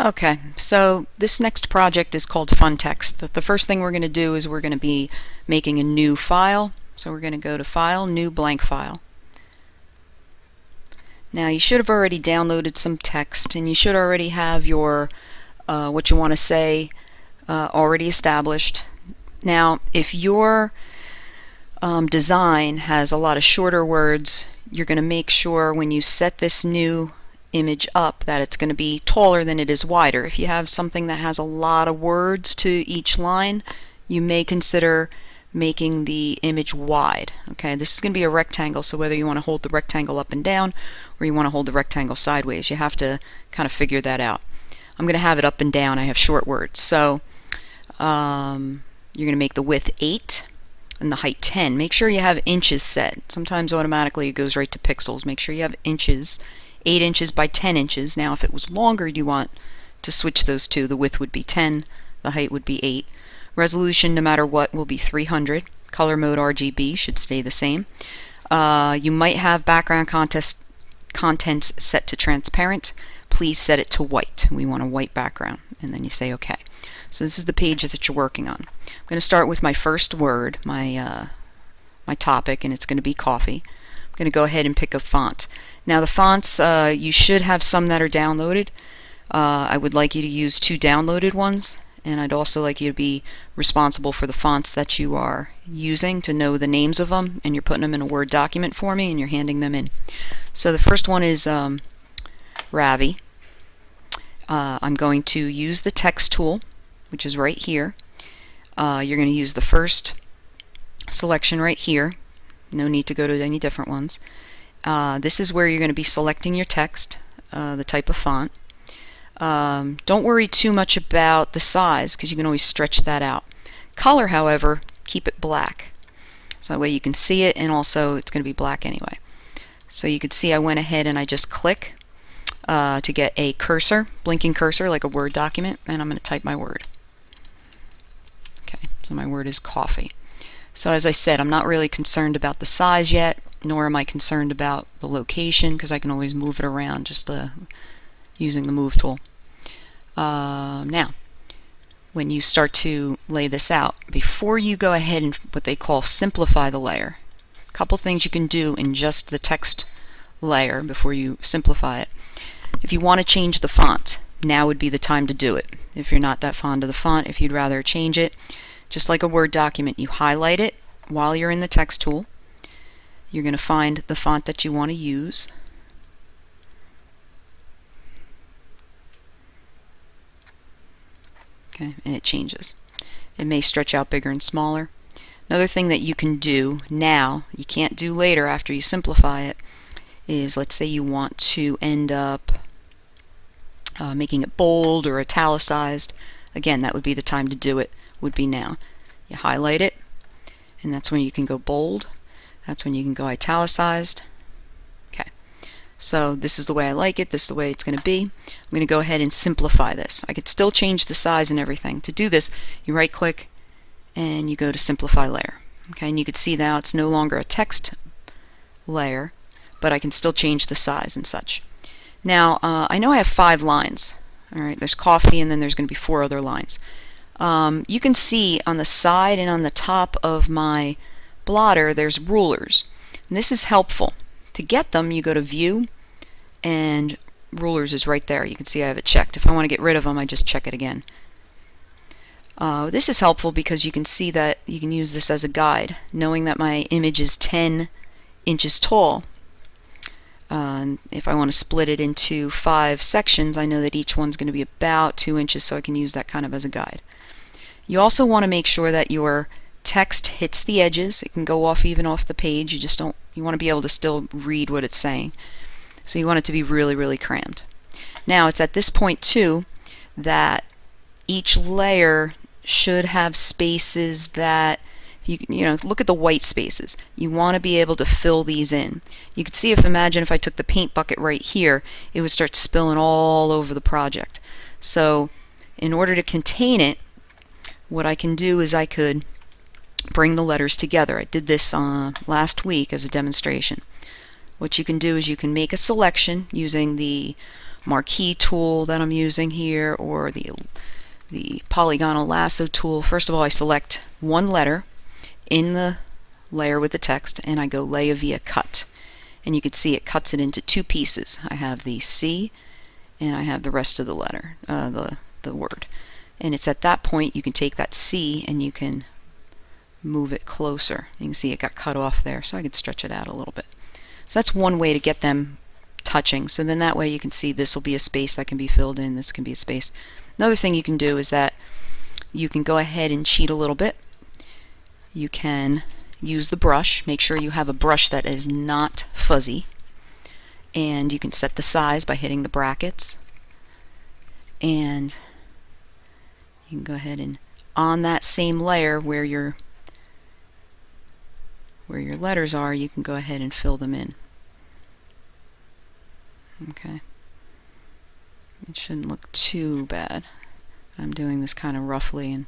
Okay, so this next project is called FunText. The first thing we're going to do is we're going to be making a new file. So we're going to go to File, New Blank File. Now you should have already downloaded some text, and you should already have your what you want to say already established. Now if your design has a lot of shorter words, you're going to make sure when you set this new image up that it's going to be taller than it is wider. If you have something that has a lot of words to each line, you may consider making the image wide. Okay, this is going to be a rectangle, so whether you want to hold the rectangle up and down or you want to hold the rectangle sideways, you have to kind of figure that out. I'm going to have it up and down. I have short words, so you're going to make the width 8 and the height 10. Make sure you have inches set. Sometimes automatically it goes right to pixels. Make sure you have inches. 8 inches by 10 inches. Now if it was longer, you want to switch those two. The width would be 10, the height would be 8. Resolution, no matter what, will be 300. Color mode RGB should stay the same. You might have background contents set to transparent. Please set it to white. We want a white background, and then you say OK. So this is the page that you're working on. I'm going to start with my first word, my topic, and it's going to be coffee. I'm going to go ahead and pick a font. Now the fonts, you should have some that are downloaded. I would like you to use 2 downloaded ones, and I'd also like you to be responsible for the fonts that you are using, to know the names of them, and you're putting them in a Word document for me and you're handing them in. So the first one is Ravi. I'm going to use the text tool, which is right here. You're going to use the first selection right here. No need to go to any different ones. This is where you're going to be selecting your text, the type of font. Don't worry too much about the size, because you can always stretch that out. Color, however, keep it black. So that way you can see it, and also it's going to be black anyway. So you can see I went ahead and I just click to get a cursor, blinking cursor like a Word document, and I'm going to type my word. Okay, so my word is coffee. So as I said, I'm not really concerned about the size yet, nor am I concerned about the location, because I can always move it around just using the move tool. Now, when you start to lay this out, before you go ahead and what they call simplify the layer, a couple things you can do in just the text layer before you simplify it. If you want to change the font, now would be the time to do it. If you're not that fond of the font, if you'd rather change it, just like a Word document, you highlight it while you're in the text tool. You're going to find the font that you want to use. Okay, and it changes. It may stretch out bigger and smaller. Another thing that you can do now, you can't do later after you simplify it, is let's say you want to end up making it bold or italicized. Again, that would be the time to do it, would be now. You highlight it, and that's when you can go bold. That's when you can go italicized. Okay, so this is the way I like it. This is the way it's going to be. I'm going to go ahead and simplify this. I could still change the size and everything. To do this, you right click and you go to simplify layer. Okay, and you can see now it's no longer a text layer, but I can still change the size and such. Now I know I have 5 lines. Alright, there's coffee, and then there's going to be 4 other lines. You can see on the side and on the top of my blotter there's rulers, and this is helpful. To get them, you go to View, and rulers is right there. You can see I have it checked. If I want to get rid of them, I just check it again. This is helpful because you can see that you can use this as a guide, knowing that my image is 10 inches tall. If I want to split it into 5 sections, I know that each one's going to be about 2 inches, so I can use that kind of as a guide. You also want to make sure that your text hits the edges. It can go off even off the page. You want to be able to still read what it's saying. So you want it to be really, really crammed. Now it's at this point too that each layer should have spaces that you know, look at the white spaces. You want to be able to fill these in. You could see, imagine if I took the paint bucket right here, it would start spilling all over the project. So in order to contain it, what I can do is I could bring the letters together. I did this last week as a demonstration. What you can do is you can make a selection using the marquee tool that I'm using here, or the polygonal lasso tool, first of all I select one letter in the layer with the text and I go lay via cut. And you can see it cuts it into two pieces. I have the C and I have the rest of the letter, the word. And it's at that point you can take that C and you can move it closer. You can see it got cut off there, so I could stretch it out a little bit. So that's one way to get them touching. So then that way you can see this will be a space that can be filled in, this can be a space. Another thing you can do is that you can go ahead and cheat a little bit. You can use the brush. Make sure you have a brush that is not fuzzy. And you can set the size by hitting the brackets. And you can go ahead and on that same layer where your letters are, you can go ahead and fill them in. Okay. It shouldn't look too bad. I'm doing this kind of roughly and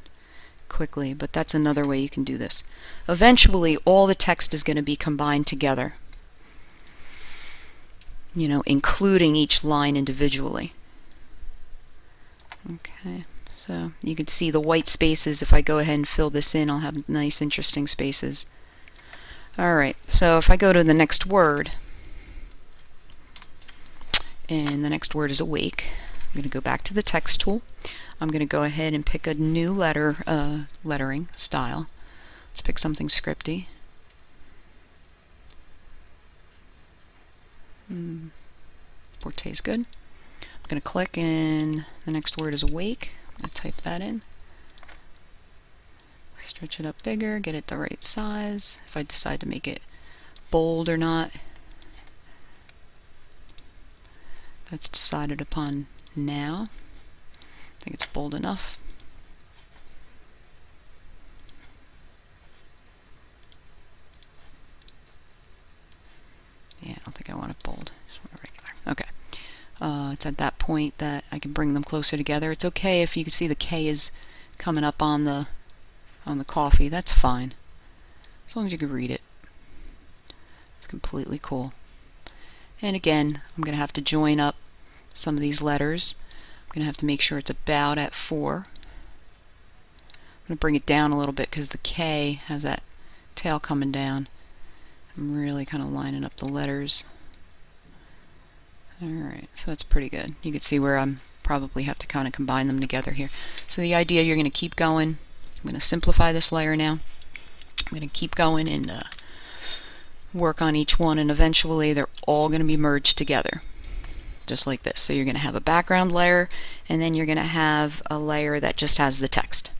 quickly, but that's another way you can do this. Eventually, all the text is going to be combined together, you know, including each line individually. Okay, so you can see the white spaces. If I go ahead and fill this in, I'll have nice, interesting spaces. Alright, so if I go to the next word, and the next word is awake, I'm going to go back to the text tool. I'm going to go ahead and pick a new lettering style. Let's pick something scripty. Forte is good. I'm going to click and the next word is awake. I'm going to type that in. Stretch it up bigger, get it the right size. If I decide to make it bold or not, that's decided upon now. I think it's bold enough. Yeah, I don't think I want it bold. I just want it regular. Okay. It's at that point that I can bring them closer together. It's okay if you can see the K is coming up on the coffee. That's fine, as long as you can read it. It's completely cool. And again, I'm going to have to join up some of these letters. I'm going to have to make sure it's about at 4. I'm going to bring it down a little bit because the K has that tail coming down. I'm really kind of lining up the letters. Alright, so that's pretty good. You can see where I'm probably have to kind of combine them together here. So the idea, you're going to keep going. I'm going to simplify this layer now. I'm going to keep going and work on each one, and eventually they're all going to be merged together, just like this. So you're going to have a background layer, and then you're going to have a layer that just has the text.